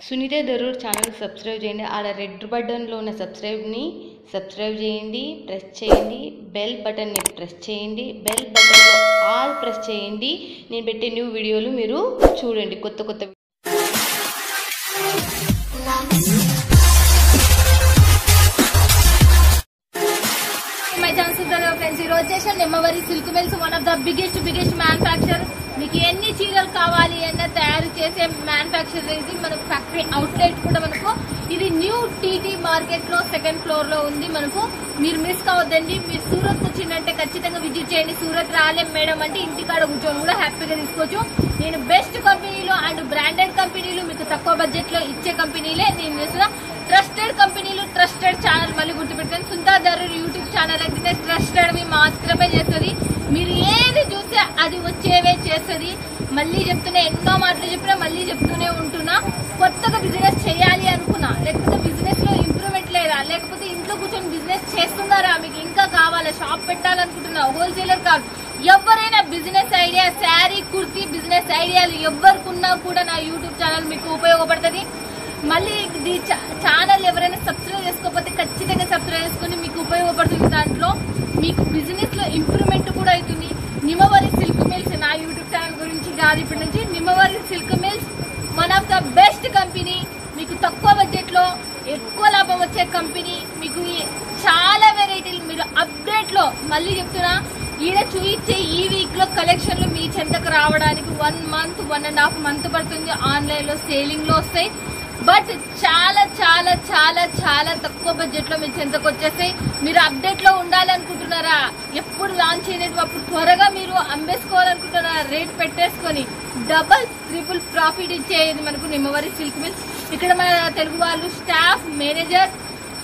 Sunitha Darur channel subscribe చేయండి. ఆడ red బటన్లో ఉన్న సబ్స్క్రైబ్ చేయండి, ప్రెస్ చేయండి. బెల్ బటన్ని ప్రెస్ చేయండి. బెల్ బటన్లో ఆల్ ప్రెస్ చేయండి. నేను పెట్టే న్యూ వీడియోలు మీరు చూడండి. కొత్త ఫ్రెండ్స్, ఈ రోజు చేసిన Nimmavari silk mills one of the biggest manufacture. మీకు ఎన్ని చీరలు కావాలి అన్న తయారు చేసే మ్యానుఫ్యాక్చర్ ఇది. మనకు ఫ్యాక్టరీ అవుట్లెట్ కూడా మనకు ఇది న్యూ టీటీ మార్కెట్ లో 2nd ఫ్లోర్ లో ఉంది. మనకు మీరు మిస్ కావద్దండి. మీరు సూరత్ వచ్చిందంటే ఖచ్చితంగా విజిట్ చేయండి. సూరత్ రాలేం మేడం అంటే ఇంటికాడ కూర్చొని కూడా హ్యాపీగా తీసుకోవచ్చు. నేను బెస్ట్ కంపెనీలు అండ్ బ్రాండెడ్ కంపెనీలు మీకు తక్కువ బడ్జెట్ లో ఇచ్చే కంపెనీలే నేను చేస్తున్నా. ట్రస్టెడ్ కంపెనీలు, ట్రస్టెడ్ ఛానల్ మళ్ళీ గుర్తుపెట్టాను. సునీత దరూర్ యూట్యూబ్ ఛానల్ అయితే ట్రస్టెడ్వి మాత్రమే చేస్తుంది. మీరు ఏది చూస్తే అది వచ్చేవే చేస్తుంది. మళ్ళీ చెప్తున్నా, ఎన్నో మాటలు చెప్పినా మళ్ళీ చెప్తూనే ఉంటున్నా. కొత్తగా బిజినెస్ చేయాలి అనుకున్నా, లేకపోతే బిజినెస్ లో ఇంప్రూవ్మెంట్ లేదా, లేకపోతే ఇంట్లో కూర్చొని బిజినెస్ చేస్తున్నారా, మీకు ఇంకా కావాలా, షాప్ పెట్టాలనుకుంటున్నా, హోల్సేలర్ కాదు, ఎవరైనా business idea, sari kurti business ఐడియాలు ఎవరికున్నా కూడా నా యూట్యూబ్ ఛానల్ మీకు ఉపయోగపడుతుంది. మళ్ళీ ఈ ఛానల్ ఎవరైనా సబ్స్క్రైబ్ చేసుకోకపోతే ఖచ్చితంగా సబ్స్క్రైబ్ చేసుకుని మీకు ఉపయోగపడుతుంది. దాంట్లో మీకు బిజినెస్ లో ఇంప్రూవ్మెంట్ కూడా అవుతుంది. నిమ్మవరి సిల్క్ మిల్స్ నా యూట్యూబ్ ఛానల్ గురించి కాదు, ఇప్పటి నుంచి Nimmavari silk mills one of the best company. మీకు తక్కువ బడ్జెట్ లో ఎక్కువ లాభం వచ్చే కంపెనీ. మీకు చాలా వెరైటీలు మీరు అప్డేట్ లో మళ్ళీ చెప్తున్నా, ఈడ చూయించే ఈ వీక్ లో కలెక్షన్లు మీ చెంతకు రావడానికి 1 month 1.5 months పడుతుంది. ఆన్లైన్ లో సేలింగ్ లో వస్తాయి. బట్ చాలా చాలా చాలా చాలా తక్కువ బడ్జెట్ లో మీ చెంతకు వచ్చేస్తాయి. మీరు అప్డేట్ లో ఉండాలనుకుంటున్నారా, ఎప్పుడు లాంచ్ అయినట్టు అప్పుడు త్వరగా మీరు అమ్మేసుకోవాలనుకుంటున్నారా, రేట్ పెట్టేసుకొని డబల్ ట్రిపుల్ ప్రాఫిట్ ఇచ్చేది మనకు నిమ్మవరి సిల్క్ మిల్స్. ఇక్కడ మన తెలుగు వాళ్ళు స్టాఫ్, మేనేజర్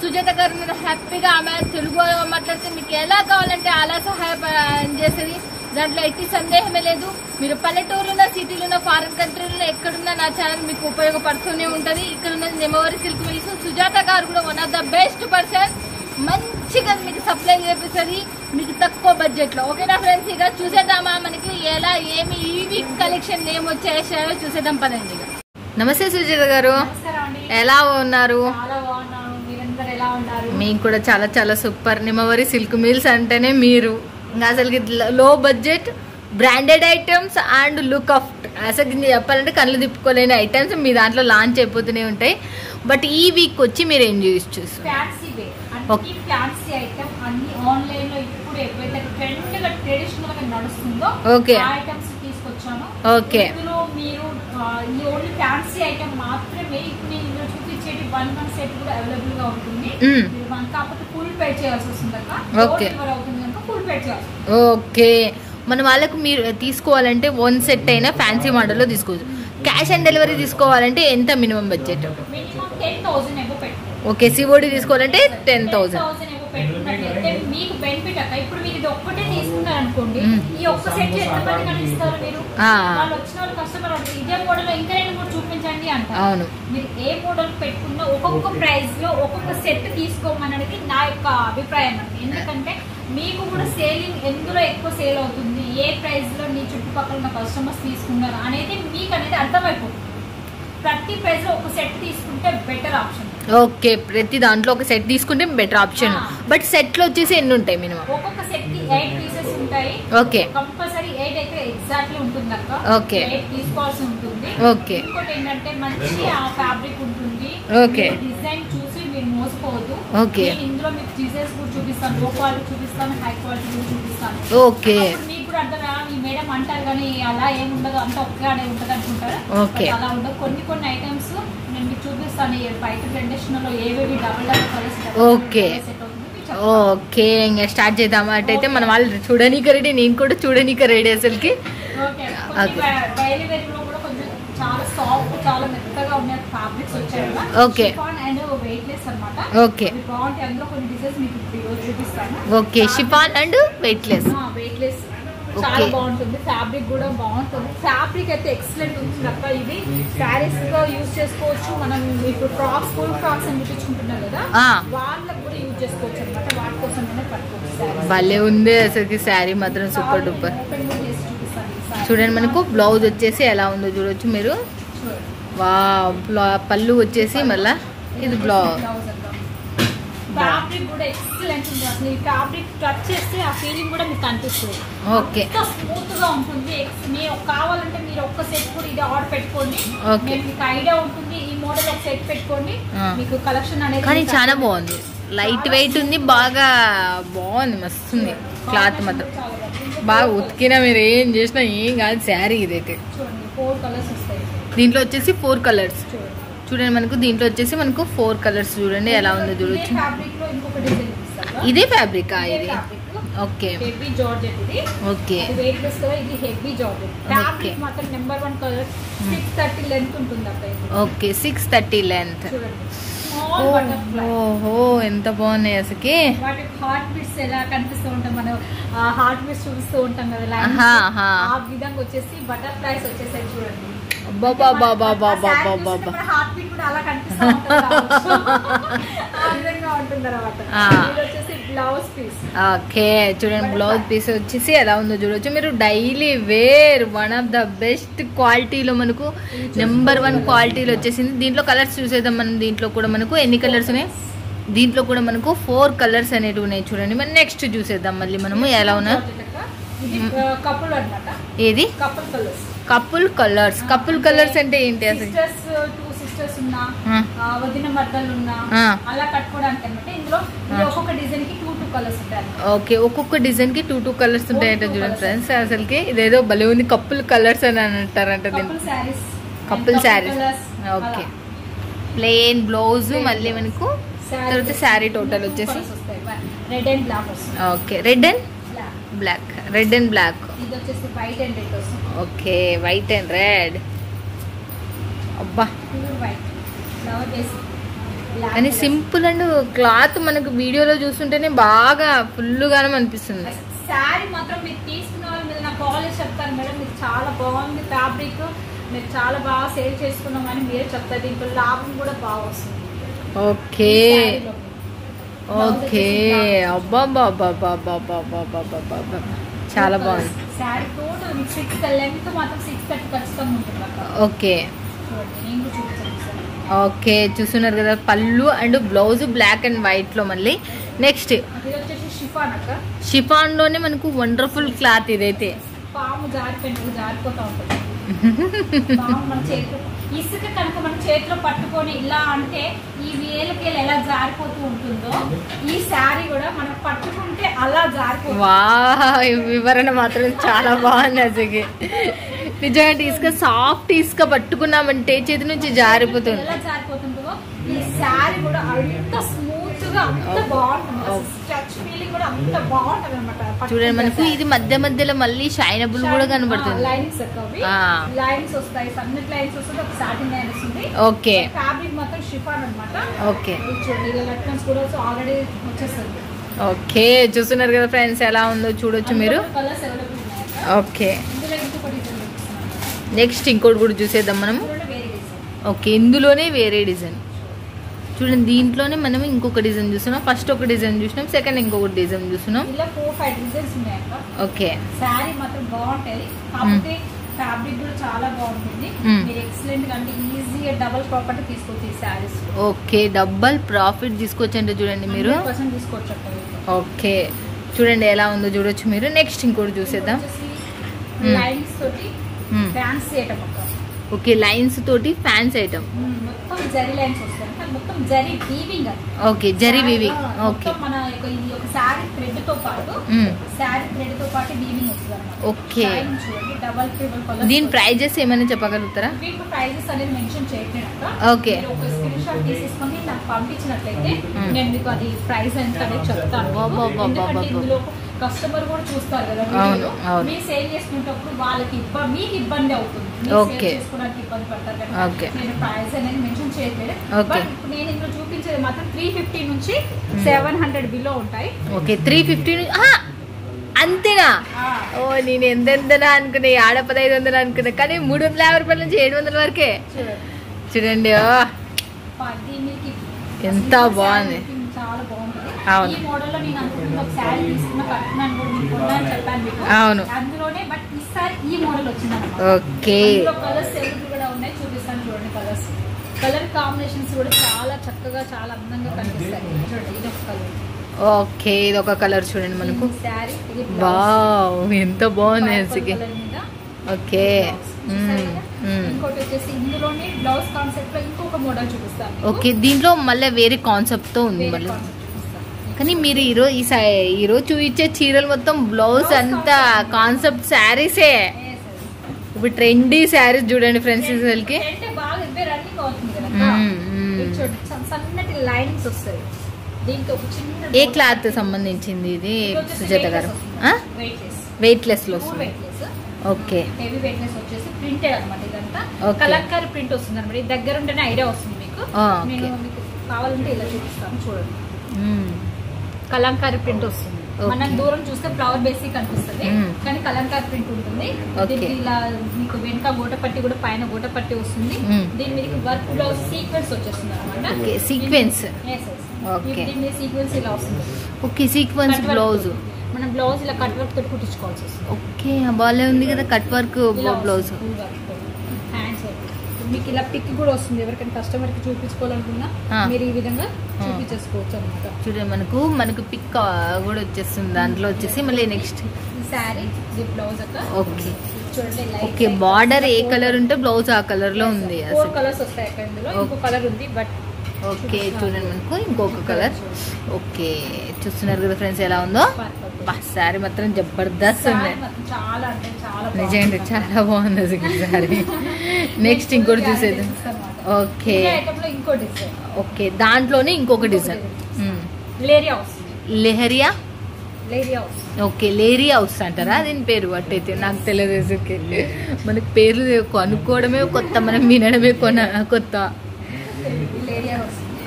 సుజాత గారు హ్యాపీగా ఆమె తెలుగు మాట్లాడితే మీకు ఎలా కావాలంటే అలా సహాయం చేసేది. దాంట్లో ఎట్టి సందేహమే లేదు. మీరు పల్లెటూరులో, సిటీలో, ఫారిన్ కంట్రీలో ఎక్కడున్నా నా ఛానల్ మీకు ఉపయోగపడుతూనే ఉంటది. ఇక్కడ ఉన్నది నిమ్మవరి సిల్క్ మిల్స్. సుజాత గారు కూడా one of the best person. మంచిగా మీకు సప్లై చేపిస్తుంది మీకు తక్కువ బడ్జెట్ లో. ఓకేనా ఫ్రెండ్స్, ఇక చూసేద్దామా మనకి ఎలా ఏమి ఈ వీక్ కలెక్షన్ ఏమొచ్చేసాయో చూసేద్దాం పదండి. నమస్తే సుజాత గారు, ఎలా ఉన్నారు? మీకు కూడా చాలా చాలా సూపర్. నిమ్మవరి సిల్క్ మిల్స్ అంటేనే మీరు ఇంకా అసలుకి లో budget branded items and look of అసలు చెప్పాలంటే కళ్ళు తిప్పుకోలేని ఐటమ్స్ మీ దాంట్లో లాంచ్ అయిపోతూనే ఉంటాయి. బట్ ఈ వీక్ వచ్చి మీరు ఏం చూస్తారు? Okay okay okay. మన వాళ్ళకు మీరు తీసుకోవాలంటే 1 set అయినా ఫ్యాన్సీ మోడల్లో తీసుకోవచ్చు. క్యాష్ ఆన్ డెలివరీ తీసుకోవాలంటే ఎంత మినిమం బడ్జెట్? ఓకే. సిఓడి తీసుకోవాలంటే 10,000. మీకు బెనిఫిట్ అక్క. ఇప్పుడు మీరు ఇది ఒక్కటే తీసుకున్నారు అనుకోండి, ఈ ఒక్క సెట్ ఎంతమంది కనిపిస్తారు మీరు? వాళ్ళు వచ్చిన వాళ్ళు కస్టమర్ ఇదే మోడల్ ఇంకా 2-3 చూపించండి అంటారు. అవును. మీరు ఏ మోడల్ పెట్టుకున్నా ఒక్కొక్క ప్రైస్ లో ఒక్కొక్క సెట్ తీసుకోమనేది నా యొక్క అభిప్రాయం. ఎందుకంటే మీకు కూడా సేలింగ్ ఎందులో ఎక్కువ సేల్ అవుతుంది, ఏ ప్రైస్ లో నీ చుట్టుపక్కల ఉన్న కస్టమర్స్ తీసుకున్నారు అనేది మీకు అనేది అర్థమైపోతుంది. ప్రతి ప్రైస్ లో ఒక సెట్ తీసుకుంటే బెటర్ ఆప్షన్. ఓకే, ప్రతి దాంట్లో ఒక సెట్ తీసుకుంటే బెటర్ ఆప్షన్. బట్ సెట్ లో వచ్చేసి ఎన్ని ఉంటాయి మినిమం? ఒక్కొక్క సెట్ కి 8 పీసెస్ ఉంటాయి. ఓకే. కంపల్సరీ 8 అయితే ఎగ్జాక్ట్లీ ఉంటుంది అక్క. ఓకే. 8 తీసుకోవాల్సి ఉంటుంది. ఓకే. ఇంకోటి ఏంటంటే మంచి ఆ ఫ్యాబ్రిక్ ఉంటుంది. ఓకే. డిజైన్ చూసి మీరు మోసపోవద్దు. ఓకే. ఇందులో మీకు డిజైన్స్ కూడా చూపిస్తాను, లో క్వాలిటీ చూపిస్తాను, హై క్వాలిటీ కూడా చూపిస్తాను. ఓకే. మీకు కూడా అర్థం మీ మేడం అంటారు కానీ అలా ఏముండదు, అంత ఒక్కడే ఉంటది అనుకుంటారు. ఓకే. అలా ఉండదు. కొన్ని ఐటమ్స్ నేను మీకు చూపిస్తాను. బయట ట్రెడిషనల్ లో ఏవేవి డబుల్ కలర్స్. ఓకే ఓకే, ఇంకా స్టార్ట్ చేద్దాం. అటైతే మన వాళ్ళు చూడనీక రెడీ, నేను కూడా చూడనీక రెడీ అసలుకి. డైలీ వేర్ లో కూడా కొంచెం చాలా సాఫ్ట్, చాలా మెత్తగా ఉన్న ఫ్యాబ్రిక్స్ వచ్చాయి. ఓకే. అండ్ వెయిట్ లెస్ అన్నమాట. ఓకే. బాగుంటాయి. అందులో కొన్ని డిజైన్స్ మీకు చూపిస్తాను. Okay. Chiffon and weight less. చాలా బాగుంటుంది. ఫ్యాబ్రిక్ కూడా బాగుంటుంది. ఫ్యాబ్రిక్ అయితే ఎక్సలెంట్ ఉంటుంది అక్క. ఇది శారీస్ గా యూజ్ చేసుకోవచ్చు. మనం ఇప్పుడు ఫ్రాక్స్, ఫుల్ ఫ్రాక్స్ అని చూపించుకుంటున్నాం కదా, వాళ్ళకి కూడా యూజ్ చేసుకోవచ్చు అనమాట. వాటి కోసం పట్టుకోవచ్చు. భలే ఉంది అసలు శారీ మాత్రం సూపర్ డూపర్. చూడండి, మనకు బ్లౌజ్ వచ్చేసి ఎలా ఉందో చూడొచ్చు మీరు. వా పళ్ళు వచ్చేసి మళ్ళా ఇది బ్లౌజ్. ఫ్యాబ్రిక్ కూడా ఎక్సలెంట్ ఉంది. అసలు ఈ ఫ్యాబ్రిక్ టచ్ చేస్తే ఆ ఫీలింగ్ కూడా మీకు కనిపిస్తుంది. ఓకే, స్మూత్ గా ఉంటుంది. మీరు కావాలంటే మీరు ఒక్క సెట్ కూడా ఇది ఆర్డర్ పెట్టుకోండి. మీకు ఐడియా ఉంటుంది. ఈ మోడల్ ఒక సెట్ పెట్టుకోండి, మీకు కలెక్షన్ అనేది. కానీ చాలా బాగుంది, లైట్ వెయిట్ ఉంది, బాగా బాగుంది, మస్తుంది. క్లాత్ మాత్రం బాగా ఉతికినా మీరు ఏం చేసినా ఏం కాదు శారీ. ఇదైతే చూడండి 4 కలర్స్ వస్తాయి. దీంట్లో వచ్చేసి 4 కలర్స్ చూడండి. మనకు దీంట్లో వచ్చేసి మనకు 4 కలర్స్ చూడండి ఎలా ఉందో చూడొచ్చు. ఇదే ఫ్యాబ్రిక్ ఇది. ఓకే, హెవీ జార్జెట్ ఇది. ఓకే, వెయిట్ లెస్ కదా, ఇది హెవీ జార్జెట్. ఫ్యాబ్రిక్ మాత్రం నెంబర్ 1 కలర్. 630 లెంత్ ఉంటుంది అక్కడ. Okay, 630 length. ఓహో, ఎంత బాగున్నాయి అసలుకి. వాటి హార్ట్ బీట్స్ ఎలా కనిపిస్తూ ఉంటాం, మనం హార్ట్ బీట్స్ చూస్తూ ఉంటాం కదా, ఆ విధంగా వచ్చేసి బటర్ఫ్లైస్ వచ్చేసాయి చూడండి. హార్ట్ బీట్ కూడా అలా కనిపిస్తూ ఉంటుంది అనమాట. Blouse piece. ఓకే, చూడండి బ్లౌజ్ పీస్ వచ్చేసి ఎలా ఉందో చూడొచ్చు మీరు. Daily wear one of the best క్వాలిటీలో మనకు నెంబర్ 1 క్వాలిటీలో వచ్చేసింది. దీంట్లో కలర్స్ చూసేద్దాం మనం. దీంట్లో కూడా మనకు ఎన్ని కలర్స్ ఉన్నాయి? దీంట్లో కూడా మనకు 4 కలర్స్ అనేవి ఉన్నాయి చూడండి. మనం నెక్స్ట్ చూసేద్దాం మళ్ళీ మనము ఎలా ఉన్నా. ఏది కపుల్ కలర్స్? కపుల్ కలర్స్ అంటే ఏంటి అసలు? ఓకే, ఒక్కొక్క డిజైన్ కి 2 కలర్స్ ఉంటాయంట చూడండి ఫ్రెండ్స్. అసలుకి ఇదేదో భలే ఉంది, కపుల్ కలర్స్ అని అంటారంట. Couple saris. Okay, plain blouse మళ్ళీ మనకు తర్వాత శారీ టోటల్ వచ్చేసి red and black. Okay, red and black. Red and black. Okay, white and red. అబ్బా, కానీ సింపుల్ అండ్ క్లాత్ మనకు వీడియోలో చూస్తుంటేనే బాగా ఫుల్ గానే అనిపిస్తుంది. శారీ మాత్రం మీరు తీసుకున్న వాళ్ళ మీద నా కాలేజ్ చెప్తాను మేడం, మీకు చాలా బాగుంది ఫ్యాబ్రిక్, మీరు చాలా బాగా సేల్ చేసుకున్నాం అని మీరే చెప్తారు. దీంట్లో లాభం కూడా బాగా వస్తుంది. ఓకే, ఓకే, అబ్బా చాలా బాగుంది. శారీ టోటల్ 6 లెంగ్త్ మాత్రం 630 ఖచ్చితంగా ఉంటుంది. ఓకే, ఓకే, చూస్తున్నారు కదా పళ్ళు and blouse black and white లో. మళ్ళీ నెక్స్ట్ షిఫాన్ లోనే మనకు వండర్ఫుల్ క్లాత్. ఇదైతే పాము జారిపోతా ఉంటుంది. మన చేతిలో ఇసుక కనుక మన చేతిలో పట్టుకొని ఇలా అంటే ఈ వేలకేలు ఎలా జారిపోతూ ఉంటుందో ఈ శారీ కూడా మనం పట్టుకుంటే అలా జారిపోతుంది. వా, వివరణ మాత్రం చాలా బాగుంది అసలు. నిజంగా ఇసుక సాఫ్ట్ ఇసుక పట్టుకున్నామంటే చేతి నుంచి జారిపోతుంది. ఎలా జారిపోతుందో ఈ శారీ కూడా అంత స్మూత్ గా అంత బాగుంటుంది. టచ్ ఫీలింగ్ కూడా అంత బాగుంటుంది అన్నమాట. చూడండి మనకు ఇది మధ్య మధ్యలో మళ్ళీ షైనబుల్ కూడా కనబడుతుంది. లైన్స్ లైన్స్ వస్తాయి, సన్నటి లైన్స్ వస్తుంది, ఒక సాటిన్ లైన్ వస్తుంది. ఓకే, ఫ్యాబ్రిక్ మాత్రం షిఫాన్ అన్నమాట. ఓకే, ఇలా లట్కన్స్ కూడా ఆల్రెడీ వచ్చేస్తుంది. ఓకే, చూస్తున్నారు కదా ఫ్రెండ్స్ ఎలా ఉందో చూడొచ్చు మీరు. కలర్స్ అవైలబుల్ ఉన్నాయి. ఓకే, నెక్స్ట్ ఇంకోటి కూడా చూసేద్దాం మనము. ఓకే, ఇందులోనే వేరే డిజైన్ చూడండి. దీంట్లోనే మనం ఇంకొక డిజైన్ చూస్తున్నాం. ఫస్ట్ ఒక డిజైన్ చూసినాం, సెకండ్ ఇంకొక డిజైన్ చూస్తున్నాం. ఇలా 4-5 డిజైన్స్ ఉన్నాయి. ఓకే, శారీ మాత్రం బాగుంటది, కాకపోతే ఫ్యాబ్రిక్ కూడా చాలా బాగుంటుంది. మీరు ఎక్సలెంట్ గా అంటే ఈజీగా డబుల్ ప్రాఫిట్ తీసుకోవచ్చు ఈ శారీస్. ఓకే, డబుల్ ప్రాఫిట్ తీసుకోవచ్చు అంటే చూడండి మీరు. తీసుకోవచ్చు. ఓకే, చూడండి ఎలా ఉందో చూడొచ్చు మీరు. నెక్స్ట్ ఇంకోటి చూసేద్దాం. లైన్స్ తోటి ఫ్యాన్సీ ఐటమ్. ఓకే, లైన్స్ తోటి ఫ్యాన్సీ ఐటమ్. మొత్తం జరీ లైన్స్ వస్తాయి, మొత్తం zari weaving. Okay, zari weaving. Okay, మన ఒక శారీ థ్రెడ్ తో పాటు వీవింగ్ వస్తుంది అన్నమాట. Okay, double triple colour. దీని ప్రైజెస్ ఏమైనా చెప్పగలుగుతారా? వీటి ప్రైజెస్ అనేది మెన్షన్ చేయట్లేదు. ఓకే, ఒక స్క్రీన్ షాట్ తీసేసుకొని నాకు పంపించినట్లయితే నేను మీకు అది ప్రైస్ ఎంత అనేది చెప్తాను. ఎందుకంటే ఇందులో కస్టమర్ కూడా చూస్తారు కదా, మీరు సేల్ చేసుకునేటప్పుడు వాళ్ళకి మీకు ఇబ్బంది అవుతుంది, చేసుకోవడానికి ఇబ్బంది పడతారు కదా. నేను ప్రైస్ అనేది మెన్షన్ చేయట్లేదు. బట్ ఇప్పుడు నేను ఇందులో చూపించేది మాత్రం 350 నుంచి 700 బిలో ఉంటాయి. ఓకే, 350 అంతేనా? ఓ, నేను ఎంతెంతనా అనుకున్నా, 1500 అనుకున్నా, కానీ 350 రూపాయల నుంచి 700 వరకే. చూడండి ఎంత బాగుంది, చాలా బాగుంటుంది. అవును, ఈ మోడల్ లో నేను అనుకుంటున్న ఒక శారీ తీసుకున్న కట్టుకున్నాను కూడా మీకు చెప్పాను మీకు. అవును, అందులోనే బట్ ఈ ఈసారి ఈ మోడల్ వచ్చింది. ఓకే కలర్స్ ఎవరు కూడా ఉన్నాయి, చూపిస్తాను చూడండి. కలర్స్ కలర్ కాంబినేషన్స్ కూడా చాలా చక్కగా చాలా అందంగా కనిపిస్తాయి. చూడండి ఇది ఒక కలర్. ఓకే ఇది ఒక కలర్ చూడండి మనకు. శారీ వావ్ ఎంత బాగుంది. ఓకే ఇంకోటి వచ్చేసి ఇందులోనే బ్లౌజ్ కాన్సెప్ట్ లో ఇంకొక మోడల్ చూపిస్తాను. ఓకే దీంట్లో మళ్ళీ వేరే కాన్సెప్ట్ తో ఉంది మళ్ళీ. కానీ మీరు ఈరోజు చూపించే చీరలు మొత్తం బ్లౌజ్ అంతా కాన్సెప్ట్ శారీసే. ఇప్పుడు ట్రెండీ శారీస్ చూడండి ఫ్రెండ్స్. అసలుకి సన్నటి లైన్స్ వస్తాయి. దీంతో ఒక చిన్న ఏ క్లాత్ సంబంధించింది ఇది సుజాత గారు? వెయిట్ లెస్ లో వస్తుంది. ఓకే హెవీ వెయిట్నెస్ వచ్చేసి ప్రింటెడ్ అన్నమాట. ఇదంతా కలంకారీ ప్రింట్ వస్తుంది అన్నమాట. ఇది దగ్గర ఉంటేనే ఐడియా వస్తుంది మీకు. నేను మీకు కావాలంటే ఇలా చూపిస్తాను చూడండి. కలంకారీ ప్రింట్ వస్తుంది. మనం దూరం చూస్తే ఫ్లవర్ బేసిక్ కనిపిస్తుంది, కానీ కలంకారీ ప్రింట్ ఉంటుంది. దీనికి ఇలా మీకు వెనుక గోటపట్టి కూడా పైన గోటపట్టి వస్తుంది. దీని మీద వర్క్ బ్లౌజ్ సీక్వెన్స్ వచ్చేస్తుంది అనమాట. సీక్వెన్స్ సీక్వెన్స్ ఇలా వస్తుంది. ఓకే సీక్వెన్స్ బ్లౌజ్ మనం బ్లౌజ్ ఇలా కట్ వర్క్ తోటి కుట్టించుకోవాల్సి వస్తుంది. ఓకే బాగానే ఉంది కదా కట్ వర్క్ బ్లౌజ్. హ్యాండ్స్ మీకు ఇలా పిక్ కూడా వస్తుంది. ఎవరికైనా కస్టమర్ కి చూపించుకోవాలనుకున్నా మీరు ఈ విధంగా చూపించేసుకోవచ్చు అనమాట. చూడండి మనకు పిక్ కూడా వచ్చేస్తుంది. దాంట్లో వచ్చేసి మళ్ళీ నెక్స్ట్ శారీ బ్లౌజ్ అక్క. ఓకే ఓకే బార్డర్ ఏ కలర్ ఉంటే బ్లౌజ్ ఆ కలర్ లో ఉంది. 4 కలర్స్ వస్తాయి అక్కడ. ఇందులో ఇంకో కలర్ ఉంది బట్ ఓకే చూడండి మనకు ఇంకొక కలర్. ఓకే చూస్తున్నారు కదా ఫ్రెండ్స్ ఎలా ఉందో. సారీ మాత్రం జబర్దస్త్ ఉంది. చాలా అంటే చాలా నిజంగా చాలా బాగుంది అసలు సారీ. నెక్స్ట్ ఇంకోటి చూసేది. ఓకే ఓకే దాంట్లోనే ఇంకొక డిజైన్ లెహరియా. ఓకే లేరీ హౌస్ అంటారా దీని పేరు? అట్టయితే నాకు తెలియదు. మనకి పేర్లు కనుక్కోవడమే కొత్త, మనం వినడమే కొత్త.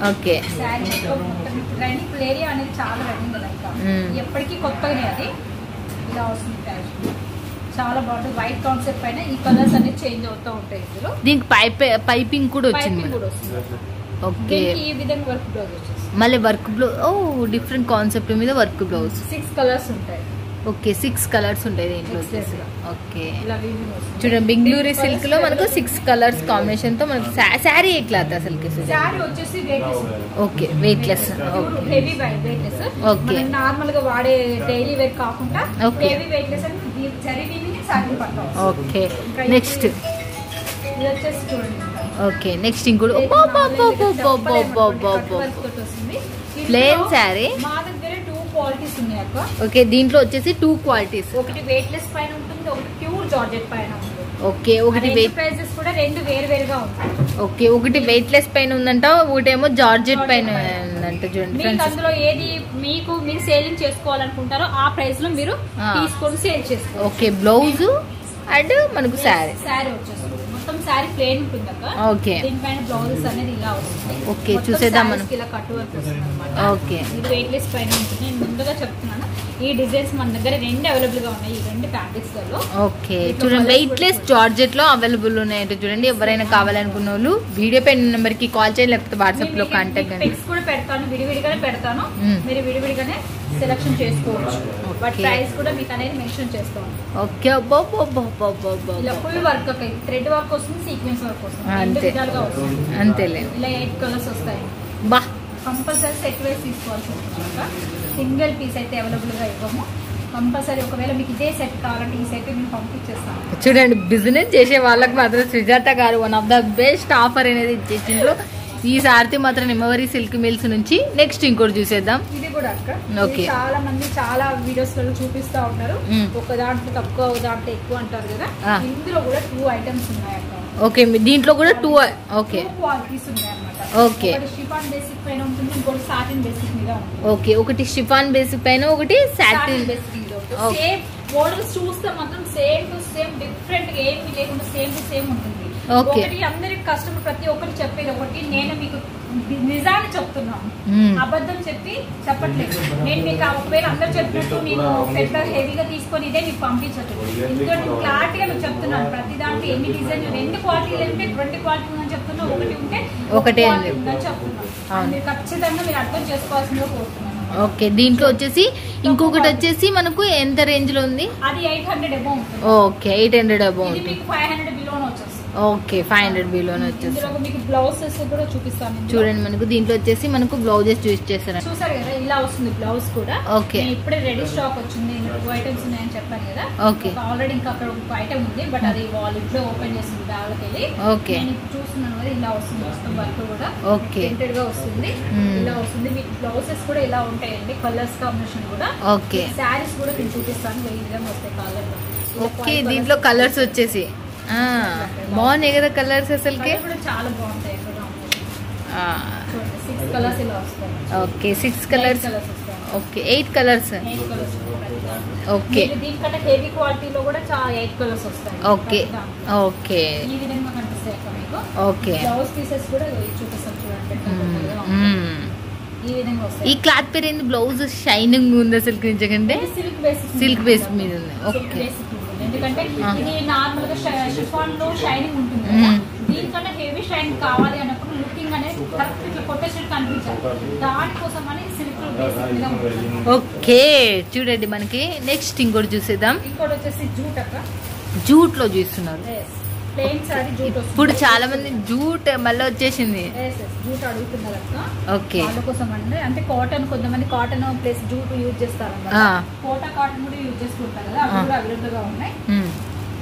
ఓకే అనేది చాలా ఎప్పటికీ కొత్తగానే అది ఇలా వస్తుంది. చాలా బాగుంటుంది. వైట్ కాన్సెప్ట్ పైన ఈ కలర్స్ అనేది చేంజ్ అవుతూ ఉంటాయి. ఇందులో దీనికి పైపింగ్ కూడా వచ్చింది. ఓకే ఈ విధంగా వర్క్ బ్లౌజ్ వచ్చేసి మళ్ళీ వర్క్ బ్లౌజ్. ఓ డిఫరెంట్ కాన్సెప్ట్ మీద వర్క్ బ్లౌజ్. 6 కలర్స్ ఉంటాయి. ఓకే 6 కలర్స్ ఉంటాయి దీంట్లో. ఓకే చూడండి బెంగళూరు సిల్క్ లో మనకు 6 కలర్స్ కాంబినేషన్ తో మనకు శారీ ఏ క్లాత్ అసలు? శారీ వచ్చేసి okay weight less. Heavy weight less. Okay normal గా వాడే డైలీ వేర్ కాకుండా హెవీ వెయిట్ లెస్ అని ఓకే నెక్స్ట్ వచ్చేసి చూడండి. ఓకే నెక్స్ట్ ఇంకోటి ప్లేన్ శారీ. మా దగ్గర 2 క్వాలిటీస్ ఉన్నాయి అక్క. ఓకే దీంట్లో వచ్చేసి 2 క్వాలిటీస్. ఒకటి వెయిట్ లెస్ పైన ఉంటుంది, ఒకటి ప్యూర్ జార్జెట్ పైన ఉంటుంది. ఓకే ఒకటి వెయిట్ ప్రైసెస్ కూడా 2 వేరుగా ఉంటాయి. ఓకే ఒకటి వెయిట్ లెస్ పైన ఉందంట, ఒకటేమో జార్జెట్ పైన ఉందంట. చూడండి మీకు అందులో ఏది మీరు సేలింగ్ చేసుకోవాలనుకుంటారో ఆ ప్రైస్ లో మీరు తీసుకొని సేల్ చేసుకోవాలి. ఓకే బ్లౌజ్ అండ్ మనకు శారీ వచ్చేస్తుంది. మొత్తం శారీ ప్లేన్ ఉంటుంది అక్క. ఓకే దీనిపైన బ్లౌజెస్ అనేది ఇలా వస్తుంది. ఓకే చూసేద్దాం మనం. ఇలా కట్ వర్క్ వస్తుంది అన్నమాట. ఓకే ఇది వెయిట్ లెస్ పైన ఉంటుంది. నేను ముందుగా చెప్తున్నాను ఈ డిజైన్స్ మన దగ్గర 2 అవైలబుల్ గా ఉన్నాయి. ఈ 2 ఫ్యాబ్రిక్స్ లో. ఓకే చూడండి వెయిట్ లెస్ జార్జెట్ లో అవైలబుల్ ఉన్నాయంటే చూడండి. ఎవరైనా కావాలనుకున్న వాళ్ళు వీడియో పైన నెంబర్ కి కాల్ చేయండి, లేకపోతే వాట్సాప్ లో కాంటాక్ట్ చేయండి. పిక్స్ కూడా పెడతాను, విడివిడిగానే పెడతాను. మీరు విడివిడిగానే సెలెక్షన్ చేసుకోవచ్చు. బట్ ప్రైస్ కూడా మీకు అనేది మెన్షన్ చేస్తాను. ఓకే ఇలా ఫుల్ వర్క్ థ్రెడ్ వర్క్ వస్తుంది, సీక్వెన్స్ వర్క్ వస్తుంది. అంతే అంతేలే. ఇలా 8 కలర్స్ వస్తాయి. బా కంపల్సరీ సెట్ వైస్ తీసుకోవాల్సి ఉంటుంది. సింగిల్ పీస్ అయితే అవైలబుల్ గా ఇవ్వము. కంపల్సరీ ఒకవేళ మీకు ఇదే సెట్ కావాలంటే ఈ సెట్ మేము పంపించేస్తాను. చూడండి బిజినెస్ చేసే వాళ్ళకి మాత్రం సుజాత గారు 1 ఆఫ్ ద బెస్ట్ ఆఫర్ అనేది ఇచ్చేసిండ్రు. ఈ సారి మాత్రం నిమ్మవరి సిల్క్ మిల్స్ నుంచి. నెక్స్ట్ ఇంకోటి చూసేద్దాం. ఇది కూడా అక్క చాలా మంది చాలా వీడియోస్ లో చూపిస్తా ఉంటారు. ఒక దాంట్లో తక్కువ, ఒక దాంట్లో ఎక్కువ అంటారు కదా. ఇందులో కూడా 2 ఐటమ్స్ ఉన్నాయి అక్క. ఓకే దీంట్లో కూడా 2 ఓకే క్వాలిటీస్ ఉన్నాయి అన్నమాట. ఓకే షిఫాన్ బేసిక్ పైన ఉంటుంది, ఇంకోటి సాటిన్ బేసిక్ మీద ఉంటుంది. ఓకే ఒకటి షిఫాన్ బేసిక్ పైన, ఒకటి సాటిన్ బేసిక్ మీద. సేమ్ మోడల్స్ చూస్తే మాత్రం సేమ్ టు సేమ్, డిఫరెంట్ గా ఏమి లేకుండా సేమ్ టు సేమ్ ఉంటుంది. ఒకటి అందరికి కస్టమర్ ప్రతి ఒక్కరు చెప్పేది ఒకటి, నేను మీకు నిజాన్ని చెప్తున్నాను, అబద్ధం చెప్పట్లేదు. నేను మీకు ఒకవేళ అందరు చెప్పినట్టు నేను పెద్ద హెవీగా తీసుకొని ఇదే మీకు పంపించట్లేదు. ఎందుకంటే క్లారిటీగా మీకు చెప్తున్నాను. ప్రతి దాంట్లో ఎన్ని డిజైన్లు 2 క్వాలిటీలు ఉంటే 2 క్వాలిటీ ఉందని చెప్తున్నా, ఒకటి ఉంటే ఒకటే ఉందని చెప్తున్నాను. మీరు ఖచ్చితంగా మీరు అర్థం చేసుకోవాల్సిందిగా కోరుతున్నాను. ఓకే, దీంట్లో వచ్చేసి ఇంకొకటి వచ్చేసి మనకు ఎంత రేంజ్ లో ఉంది? అది 800 అబౌవ్ ఉంటుంది. Okay, 800 above. ఇది మీకు 500 బిలోనే వచ్చేస్తుంది. ఓకే, 500 బిలోనే వచ్చేసి. మీకు బ్లౌజెస్ కూడా చూపిస్తాను. చూడండి, మనకు దీంట్లో వచ్చేసి మనకు బ్లౌజెస్ చూస్ చేస్తారు. చూసారు కదా, ఇలా వస్తుంది బ్లౌజ్ కూడా. ఓకే, ఇప్పుడే రెడీ స్టాక్ వచ్చింది. 2 ఐటమ్స్ ఉన్నాయని చెప్పాను కదా. ఓకే, ఆల్రెడీ ఇంకా అక్కడ ఒక ఐటమ్ ఉంది, బట్ అది వాళ్ళు ఇంట్లో ఓపెన్ చేసింది బ్యాగ్కి వెళ్ళి. ఓకే, నేను చూస్తున్నాను కదా, ఇలా వస్తుంది మొత్తం వర్క్ కూడా. ఓకే, ప్రింటెడ్ గా వస్తుంది. ఇలా వస్తుంది. మీకు బ్లౌజెస్ కూడా ఇలా ఉంటాయండి, కలర్స్ కాంబినేషన్ కూడా. ఓకే, శారీస్ కూడా నేను చూపిస్తాను, ఈ విధంగా వస్తాయి కలర్. ఓకే, దీంట్లో కలర్స్ వచ్చేసి బాగున్నాయి కదా కలర్స్ అసలుకి. చాలా బాగుంటాయి. 6 కలర్స్ ఇలా వస్తాయి. Okay, 6 colours. Okay, 8 colours. Okay, దీనికంటే హెవీ క్వాలిటీలో కూడా 8 కలర్స్ వస్తాయి. ఓకే, ఓకే, ఈ విధంగా కనిపిస్తాయి మీకు. ఓకే, బ్లౌజ్ పీసెస్ కూడా చూపిస్తాను చూడండి. ఈ విధంగా వస్తాయి. ఈ క్లాత్ పేరు ఏంది? బ్లౌజ్ షైనింగ్ ఉంది అసలు నిజంగా. సిల్క్ బేస్ మీద ఉంది. ఓకే, ఎందుకంటే ఇది నార్మల్ గా షిఫాన్ లో షైనింగ్ ఉంటుంది. దీనికన్నా హెవీ షైనింగ్ కావాలి అన్నప్పుడు లుకింగ్ అనేది కరెక్ట్ ఇట్లా కొట్టేసినట్టు కనిపించాలి. దానికోసం అని సిల్క్ బేసిక్ మీద ఉంటుంది. ఓకే, చూడండి మనకి నెక్స్ట్ ఇంకోటి చూసేద్దాం. ఇంకోటి వచ్చేసి జూట్ అక్క. జూట్ లో చూస్తున్నారు. ప్లెయిన్ సారీ జూట్ వస్తుంది. ఇప్పుడు చాలా మంది జూట్ మళ్ళీ వచ్చేసింది. జూట్ అడుగుతున్నారు అక్క. ఓకే, వాళ్ళ కోసం అంటే కాటన్, కొంతమంది కాటన్ ప్లస్ జూట్ యూజ్ చేస్తారు. కోటా కాటన్ కూడా యూజ్ చేసుకుంటారు కదా, అవి కూడా అవైలబుల్ గా ఉన్నాయి.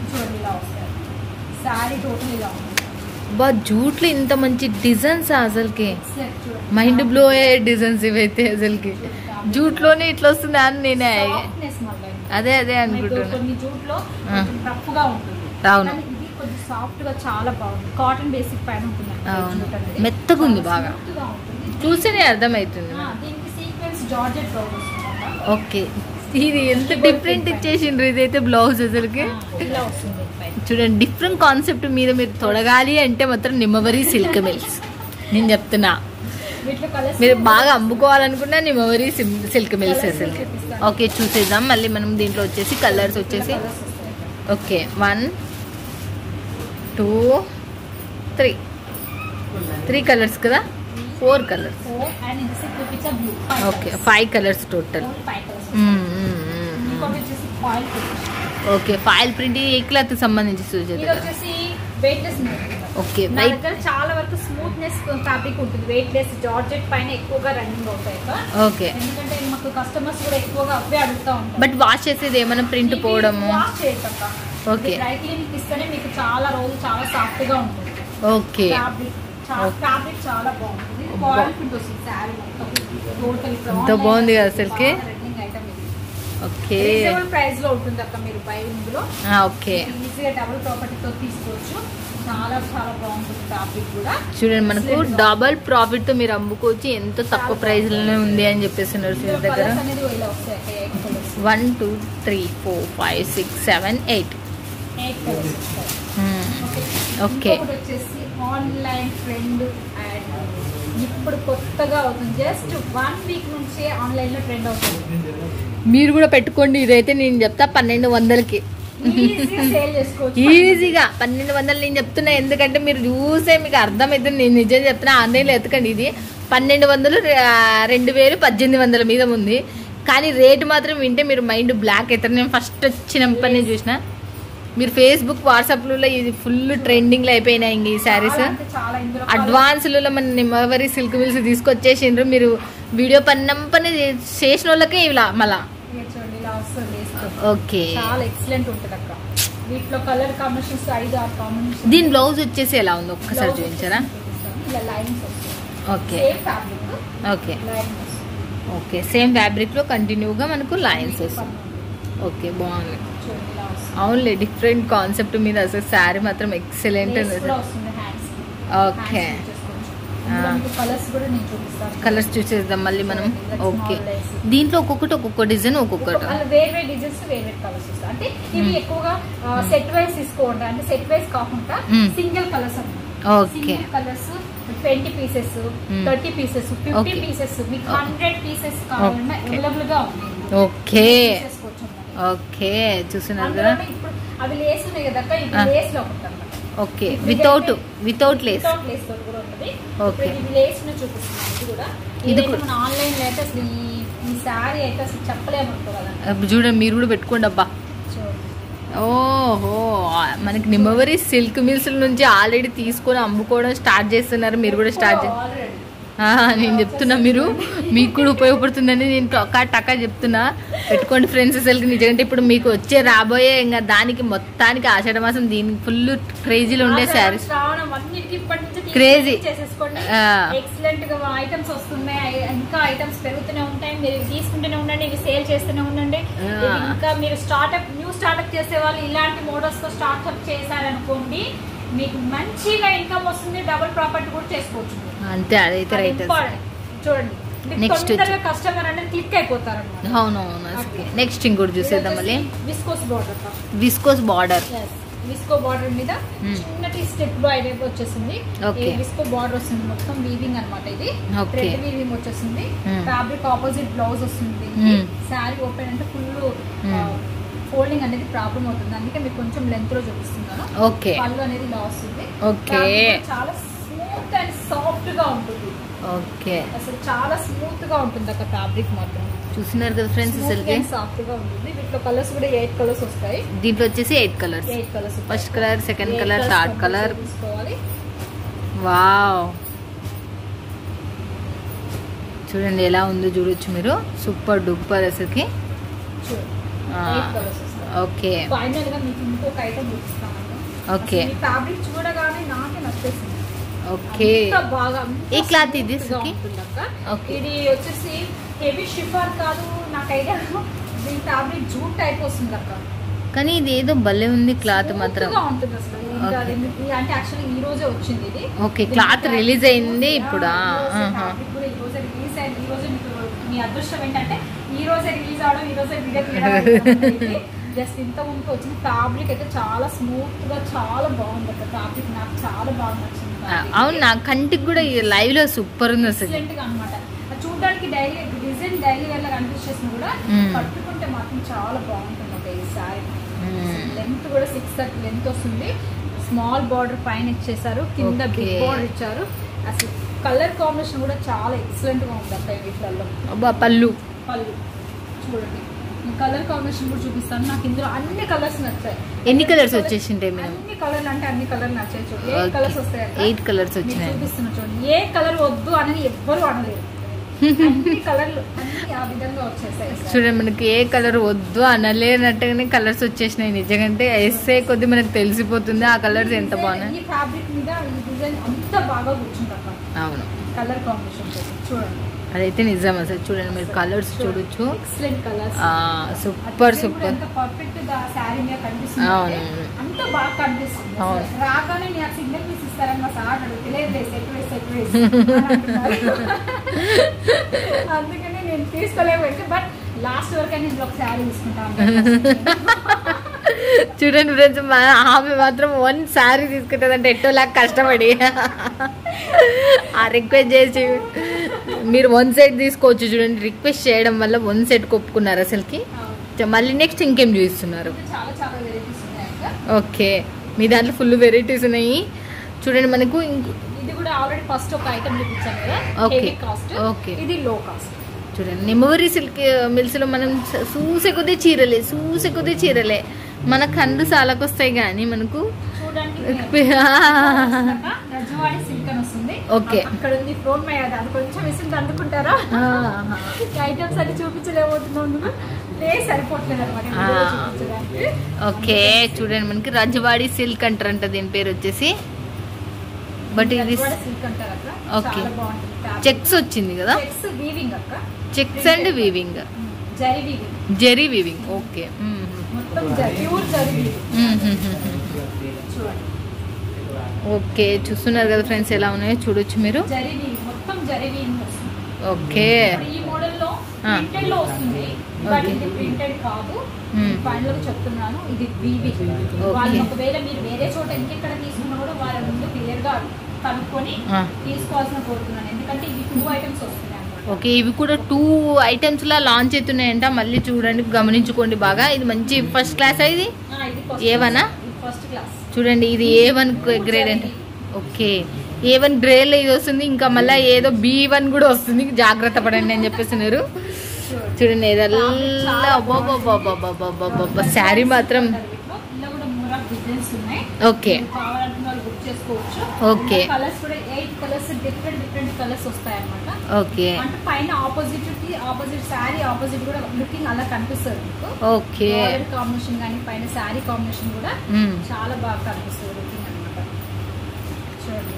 చూడండి, ఇలా వస్తాయి. సారీ టోటల్ ఇలా ఉంది. బా, జూట్ లో ఇంత మంచి డిజైన్స్ అసలుకి మైండ్ బ్లో అయ్యే డిజైన్స్ ఇవైతే అసలుకి. జూట్ లోనే ఇట్లా వస్తుంది అని నేనే అదే అనుకుంటున్నా. జూట్ లో రఫ్ గా ఉంటుంది. అవును, సాఫ్ట్ గా చాలా బాగుంది. కాటన్ బేసిక్ పైన ఉంటుంది. మెత్తగా ఉంది, బాగా చూస్తేనే అర్థమవుతుంది. దీనికి సీక్వెన్స్ జార్జెట్ బ్లౌజ్ వస్తుంది. ఓకే, ఇది ఎంత డిఫరెంట్ ఇచ్చేసిండ్రు ఇదైతే బ్లౌజ్ అసలుకి. ఇలా వస్తుంది. చూడండి, డిఫరెంట్ కాన్సెప్ట్ మీద మీరు తొడగాలి అంటే మాత్రం నిమ్మవరి సిల్క్ మిల్స్ నేను చెప్తున్నా. మీరు బాగా అమ్ముకోవాలనుకున్నా నిమ్మవరి సిల్క్ మిల్స్ అసలు. ఓకే, చూసేద్దాం మళ్ళీ మనం. దీంట్లో వచ్చేసి కలర్స్ వచ్చేసి ఓకే 1 2 3 కలర్స్ కదా, 4 colours. Okay, 5 colours total. Okay, foil print ఏ క్లాత్ సంబంధించి ఓకే, చాలా వరకు స్మూత్నెస్ ఫ్యాబ్రిక్ ఉంటుంది. వెయిట్లెస్ జార్జెట్ పైన ఎక్కువగా రన్నింగ్ అవుతాయి. ఓకే, ఎందుకంటే మాకు కస్టమర్స్ కూడా ఎక్కువగా అవే అడుగుతా ఉంటారు. బట్ వాష్ చేసేది ఏమైనా ప్రింట్ పోవడము? ఓకే, డ్రై క్లీనింగ్ ఇస్తేనే మీకు చాలా రోజులు చాలా సాఫ్ట్ గా ఉంటుంది. ఓకే, ఫ్యాబ్రిక్ చాలా బాగుంటుంది. క్వాలిటీ వస్తుంది. సారీ ఎంత బాగుంది కదా అసలుకి. ఓకే, ప్రైస్ లో ఉంటుంది అక్క. మీరు బైంగ్ లో ఓకే ఈజీగా డబుల్ ప్రాపర్టీ తో తీసుకోవచ్చు. చాలా చాలా బాగుంటుంది ఫ్యాబ్రిక్ కూడా. చూడండి, మనకు డబుల్ ప్రాఫిట్ తో మీరు అమ్ముకోవచ్చు. ఎంతో తక్కువ ప్రైస్ లోనే ఉంది అని చెప్పేస్తున్నారు దగ్గర. 1 2 3 4 5 6 7 8 ఓకే, వచ్చేసి ఆన్లైన్ ట్రెండ్ అండ్ ఇప్పుడు కొత్తగా అవుతుంది. జస్ట్ 1 వీక్ నుంచే ఆన్లైన్ లో ట్రెండ్ అవుతుంది. మీరు కూడా పెట్టుకోండి. ఇదైతే నేను చెప్తా 1200కి ఈజీగా 1200 నేను చెప్తున్నా. ఎందుకంటే మీరు చూసే మీకు అర్థమవుతుంది. నేను నిజం చెప్తున్నా. ఆన్లైన్లో ఎత్తకండి. ఇది 1200 2000 1800 మీద ఉంది. కానీ రేటు మాత్రం వింటే మీరు మైండ్ బ్లాక్ అవుతారు. నేను ఫస్ట్ వచ్చినప్పటి నుంచి చూసిన. మీరు ఫేస్బుక్ వాట్సాప్లలో ఇది ఫుల్ ట్రెండింగ్లో అయిపోయినాయి. ఇంక ఈ శారీస్ అడ్వాన్స్లలో మన నిమ్మవరి సిల్క్ మిల్స్ తీసుకొచ్చేసిండ్రు. మీరు వీడియో పని చేసిన వాళ్ళకే ఇలా మళ్ళా. ఓకే, చాలా ఎక్సలెంట్ ఉంటుంది అక్క. వీటిలో కలర్ కాంబినేషన్స్ 5 6 కాంబినేషన్స్. దీని బ్లౌజ్ వచ్చేసి ఎలా ఉంది ఒక్కసారి చూపించారా? ఇలా లైన్స్ వస్తాయి. Okay, same fabric. Okay, okay, same fabric లో కంటిన్యూగా మనకు లైన్స్ వస్తాయి. ఓకే, బాగుంది. అవునులే, డిఫరెంట్ కాన్సెప్ట్ మీద అసలు శారీ మాత్రం ఎక్సలెంట్ ఉంది. ఓకే, కలర్స్ చూసేద్దాం మళ్ళీ మనం. ఓకే, దీంట్లో ఒక్కొక్క డిజైన్ ఒక్కొక్కటి వేరే డిజైన్స్ వేరే కలర్స్ వస్తాయి. అంటే ఇవి ఎక్కువగా సెట్ వైస్ తీసుకోండి. అంటే సెట్ వైస్ కాకుండా సింగిల్ కలర్స్ అన్నమాట. Okay, colours 20 pieces 30 pieces 50 pieces మీకు 100 పీసెస్ కావాలన్నా అవైలబుల్ గా ఉంది. ఓకే, ఓకే, చూస్తున్నారు కదా. ఇప్పుడు అవి లేస్ ఉన్నాయి కదా, ఇది లేస్ లో ఉంటుంది. Okay, without lace. కూడా ఉంటుంది. ఓకే, ఇది లేస్ ను చూపిస్తున్నాను. ఇది కూడా మన ఆన్లైన్ లో అయితే అసలు ఈ ఈ శారీ అయితే అసలు చెప్పలేము కదా. చూడండి మీరు కూడా పెట్టుకోండి అబ్బా. ఓహో మనకి నిమ్మవరి సిల్క్ మిల్స్ నుంచి ఆల్రెడీ తీసుకొని అమ్ముకోవడం స్టార్ట్ చేస్తున్నారు. మీరు కూడా స్టార్ట్ చేస్తారు. నేను చెప్తున్నా మీకు కూడా ఉపయోగపడుతుందని నేను టకా చెప్తున్నా. పెట్టుకోండి ఫ్రెండ్స్. అసలు నిజంగా ఇప్పుడు మీకు వచ్చే రాబోయే ఇంకా దానికి మొత్తానికి ఆషాఢ మాసం దీనికి ఫుల్ క్రేజీలో ఉండే శారీస్ క్రేజీ ఎక్సలెంట్ గా ఐటమ్స్ వస్తున్నాయి. ఇంకా ఐటమ్స్ పెరుగుతూనే ఉంటాయి. మీరు తీసుకుంటూనే ఉండండి, ఇవి సేల్ చేస్తూనే ఉండండి. ఇంకా మీరు న్యూ స్టార్ట్అప్ చేసే వాళ్ళు ఇలాంటి మోడల్స్ తో స్టార్ట్అప్ చేశారనుకోండి, మీకు మంచిగా ఇన్కమ్ వస్తుంది. డబుల్ ప్రాపర్టీ కూడా చేసుకోవచ్చు. అంతే, అదైతే రైట్. చూడండి నెక్స్ట్ కస్టమర్ అంటే క్లిక్ అయిపోతారు. అవునవును. నెక్స్ట్ ఇంకోటి చూసేద్దాం. మళ్ళీ విస్కోస్ బార్డర్ విస్కో బార్డర్ మీద చిన్నటి స్టెప్ టైప్ వచ్చేసింది. విస్కో బార్డర్ వస్తుంది, మొత్తం వీవింగ్ అనమాట. ఇది థ్రెడ్ వీవింగ్ వచ్చేసింది. ఫ్యాబ్రిక్ ఆపోజిట్ బ్లౌజ్ వస్తుంది. శారీ ఓపెన్ అంటే ఫుల్ ఫోల్డింగ్ అనేది ప్రాబ్లం అవుతుంది, అందుకే మీకు కొంచెం లెంత్ లో చూపిస్తున్నాను. పళ్ళు అనేది ఇలా వస్తుంది. చాలా స్మూత్ అండ్ సాఫ్ట్ గా ఉంటుంది. అసలు చాలా స్మూత్ గా ఉంటుంది అక్కడ ఫ్యాబ్రిక్ మాత్రం. చూస్తున్నారు కదా ఫ్రెండ్స్, సాఫ్ట్ గా ఉంటుంది. వీటిలో కలర్స్ కూడా 8 కలర్స్ వస్తాయి. దీంట్లో వచ్చేసి 8 colours. First colour, second colour, third colour. Wow, చూడండి ఎలా ఉందో చూడొచ్చు మీరు. సూపర్ డూపర్ అసలుకి. ఓకే, ఫైనల్ గా మీకు ఇంకొక ఐటమ్ చూపిస్తాను. ఓకే, ఫ్యాబ్రిక్ చూడగానే నాకే నచ్చేసింది. ఓకే, బాగా ఏ క్లాత్ ఇది? ఇది వచ్చేసి హెవీ షిఫార్ కాదు, నాకు ఐడియా. దీని ఫ్యాబ్రిక్ జూట్ టైప్ వస్తుంది అక్క, కానీ ఇది ఏదో భలే ఉంది క్లాత్ మాత్రం. ఉంటుంది అసలు. అంటే యాక్చువల్లీ ఈ రోజే వచ్చింది ఇది. ఓకే, క్లాత్ రిలీజ్ అయింది ఇప్పుడు. ఫ్యాబ్రిక్ కూడా ఈ రోజే రిలీజ్ అయింది. ఈ రోజే మీకు మీ అదృష్టం ఏంటంటే ఈ రోజే రిలీజ్ అవడం, ఈ రోజే వీడియో తీయడం. జస్ట్ ఇంత ముందుకు వచ్చిన ఫ్యాబ్రిక్ అయితే చాలా స్మూత్ గా చాలా బాగుంది అక్క. ఫ్యాబ్రిక్ నాకు చాలా బాగా నచ్చింది. అవును, నా కంటికి కూడా లైవ్ లో సూపర్ ఉంది అసలు అనమాట. చూడడానికి డైలీ డిజైన్ డైలీ వేర్ లాగా అనిపించేసిన కూడా పట్టుకుంటే మాత్రం చాలా బాగుంటుంది ఒక ఈ సారీ. లెంత్ కూడా 6 లెంత్ వస్తుంది. స్మాల్ బార్డర్ పైన ఇచ్చేసారు, కింద బిగ్ బార్డర్ ఇచ్చారు. అసలు కలర్ కాంబినేషన్ కూడా చాలా ఎక్సలెంట్ గా ఉంది అక్క వీటిలలో. పళ్ళు చూడండి, కలర్ కాంబినేషన్ కూడా చూపిస్తాను. నాకు ఇందులో అన్ని కలర్స్ నచ్చాయి. ఎన్ని కలర్స్ వచ్చేసింటాయి? అన్ని కలర్లు అంటే అన్ని కలర్ నచ్చాయి. చూడండి 8 కలర్స్ వస్తాయి. 8 కలర్స్ వచ్చినాయి. చూపిస్తున్నా చూడండి. ఏ కలర్ వద్దు అని ఎవ్వరు అనలేదు. అన్ని కలర్లు అన్ని ఆ విధంగా వచ్చేసాయి. చూడండి, మనకి ఏ కలర్ వద్దు అనలేనట్టుగానే కలర్స్ వచ్చేసినాయి. నిజంగా వేసే కొద్ది మనకు తెలిసిపోతుంది ఆ కలర్స్ ఎంత బాగున్నాయి. ఈ ఫ్యాబ్రిక్ మీద ఈ డిజైన్ అంత బాగా కూర్చుంటారు. అవును, కలర్ కాంబినేషన్ చూడండి, అదైతే నిజం అసలు. చూడండి మీరు కలర్స్ చూడొచ్చు. Excellent colours, super super. ఎంత పర్ఫెక్ట్ గా సారీ మీద కనిపిస్తుంది. అంత బాగా కనిపిస్తుంది. రాగానే నేను సిగ్నల్ పీస్ ఇస్తారని మా సార్ అడుగుతలేదు, అందుకని నేను తీసుకోలేకపోయింది. బట్ లాస్ట్ వరకు నేను ఒక శారీ తీసుకుంటాను. చూడండి ఫ్రెండ్స్, ఆమె మాత్రం 1 శారీ తీసుకుంటుందంటే ఎట్టోలాగా కష్టపడి ఆ రిక్వెస్ట్ చేసి మీరు 1 సెట్ తీసుకోవచ్చు. చూడండి, రిక్వెస్ట్ చేయడం వల్ల 1 సెట్ ఒప్పుకున్నారు అసలుకి. మళ్ళీ నెక్స్ట్ ఇంకేం చూపిస్తున్నారు? ఓకే, మీ దాంట్లో ఫుల్ వెరైటీస్ ఉన్నాయి. చూడండి, మనకు ఇది కూడా ఆల్రెడీ ఫస్ట్ ఒక ఐటమ్ చూపించాను కదా. ఓకే, ఇది లో కాస్ట్. చూడండి, నిమ్మవరి సిల్క్ మిల్స్ లో మనం చూసే కొద్ది చీరలే మన కళ్ళు సాలకు వస్తాయి కానీ మనకు ఓకే అక్కడ ఉంది ఫ్లోర్ మై అది కొంచెం విసుగు అందుకుంటారా? ఐటమ్స్ అన్ని చూపించలేకపోతున్నాను, సరిపోతుంది అనమాట. ఓకే, చూడండి మనకి రజవాడి సిల్క్ అంటారంట దీని పేరు వచ్చేసి. బట్ ఇది ఓకే, చెక్స్ వచ్చింది కదా. Checks and weaving, zari weaving. Okay, okay, చూస్తున్నారు కదా ఫ్రెండ్స్ ఎలా ఉన్నాయో చూడొచ్చు మీరు. ఓకే, ఈ మోడల్ లో ప్రింటెడ్ లో వస్తుంది, బట్ ఇది ప్రింటెడ్ కాదు. ఫైనల్ చెప్తున్నాను, ఇది వీవింగ్. వాళ్ళు ఒకవేళ మీరు వేరే చోట ఇంకెక్కడ తీసుకున్నా కూడా వాళ్ళ ముందు క్లియర్ గా కనుక్కొని తీసుకోవాల్సిన కోరుతున్నాను. ఎందుకంటే ఇవి 2 ఐటమ్స్ వస్తున్నాయి. ఓకే, ఇవి కూడా 2 ఐటమ్స్ లా లాంచ్ అవుతున్నాయంట. మళ్ళీ చూడండి, గమనించుకోండి బాగా. ఇది మంచి ఫస్ట్ క్లాస్. ఇది A1 ఫస్ట్ క్లాస్. చూడండి, ఇది A1 గ్రేడ్ అంటే. ఓకే, A1 గ్రేడ్ ఇది వస్తుంది. ఇంకా మళ్ళీ ఏదో B1 కూడా వస్తుంది, జాగ్రత్త పడండి అని చెప్పేస్తున్నారు. చూడండి ఏదల్లా శారీ మాత్రం ఓకే ఓకే కలర్స్ కూడా 8 కలర్స్ డిఫరెంట్ కలర్స్ వస్తాయి అన్నమాట. ఓకే అంటే పైన ఆపోజిట్ శారీ ఆపోజిట్ కూడా లుకింగ్ అలా కనిపిస్తుంది మీకు. ఓకే కాంబినేషన్ కానీ పైన శారీ కాంబినేషన్ కూడా చాలా బాగా కనిపిస్తుంది లుకింగ్ అన్నమాట. చూడండి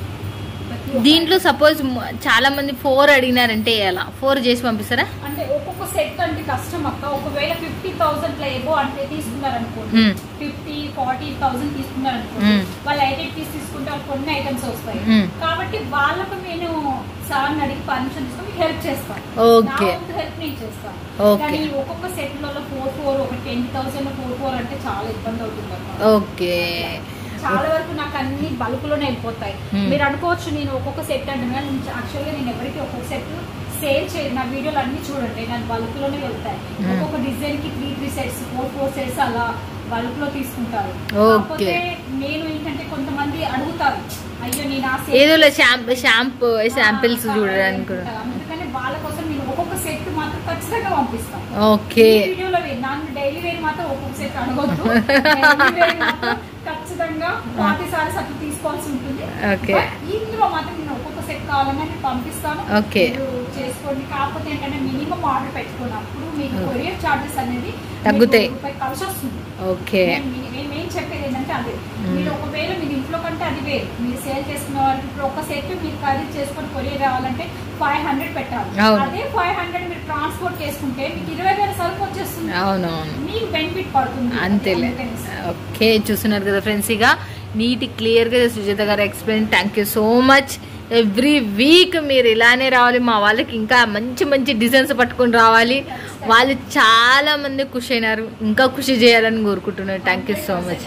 దీంట్లో సపోజ్ చాలా మంది 4 అడిగినారంటే ఎలా 4 చేసి పంపిస్తారా? అంటే ఒక్కొక్క సెట్ అంటే కష్టం అక్క. ఒకవేళ 50,000 ఏవో అంటే తీసుకున్నారనుకోండి, 50-40,000 తీసుకున్నారనుకోండి, వాళ్ళు 8 పీస్ తీసుకుంటే వాళ్ళు కొన్ని ఐటమ్స్ వస్తాయి. కాబట్టి వాళ్ళకు నేను సార్ని అడిగి పర్మిషన్ తీసుకొని హెల్ప్ చేస్తాను. హెల్ప్ నేను చేస్తాను. కానీ ఒక్కొక్క సెట్ లో 4 ఒక 10,000 4 అంటే చాలా ఇబ్బంది అవుతుంది అన్నమాట. ఓకే చాలా వరకు నాకు అన్ని బల్క్ లోనే వెళ్ళిపోతాయి. మీరు అనుకోవచ్చు నేను ఒక్కొక్క సెట్ అంటే యాక్చువల్గా నేను ఎవరికి ఒక్కొక్క సెట్ సేల్ చేయను. నా వీడియోలు అన్ని చూడండి నాకు బల్క్ లోనే వెళ్తాయి. ఒక్కొక్క డిజైన్ కి 3 సెట్స్ 4 సెట్స్ అలా బల్క్ లో తీసుకుంటారు. కాకపోతే నేను ఏంటంటే కొంతమంది అడుగుతారు, అయ్యో నేను షాంపూ శాంపిల్స్ చూడడానికి అందుకని వాళ్ళ కోసం నేను ఒక్కొక్క సెట్ మాత్రం ఖచ్చితంగా పంపిస్తాను. ఓకే వీడియోలో నన్ను డైలీ వేర్ మాత్రం ఒక్కొక్క సెట్ అడగొద్దు. ఖచ్చితంగా 40 సారీస్ అట్లా తీసుకోవాల్సి ఉంటుంది. ఇందులో మాత్రం నేను ఒక్కొక్క సెట్ కావాలని నేను పంపిస్తాను, చేసుకోండి. కాకపోతే ఏంటంటే మినిమం ఆర్డర్ పెట్టుకున్నప్పుడు మీకు కొరియర్ చార్జెస్ అనేది తగ్గుతాయి, కలిసి వస్తుంది. ఓకే మేము చెప్పేది ఏంటంటే అదే, మీరు ఒకవేళ మీరు ఇంట్లో కంటే అది వేరు. మీరు సేల్ చేసుకున్న వాళ్ళకి ఇప్పుడు ఒక సెట్ మీరు ఖరీదు చేసుకొని కొరియర్ రావాలంటే 500 పెట్టాలి. అదే 500 మీరు ట్రాన్స్పోర్ట్ చేసుకుంటే మీకు 20,000 సరుకు వచ్చేస్తుంది. అవునవును, మీకు బెనిఫిట్ పడుతుంది. అంతేలే. ఓకే చూస్తున్నారు కదా ఫ్రెండ్స్, ఇక నీట్ క్లియర్గా సుజాత గారు explain. Thank you so much. Every week మీరు ఇలానే రావాలి. మా వాళ్ళకి ఇంకా మంచి మంచి డిజైన్స్ పట్టుకొని రావాలి. వాళ్ళు చాలా మంది ఖుషి అయినారు, ఇంకా ఖుషి చేయాలని కోరుకుంటున్నారు. Thank you so much.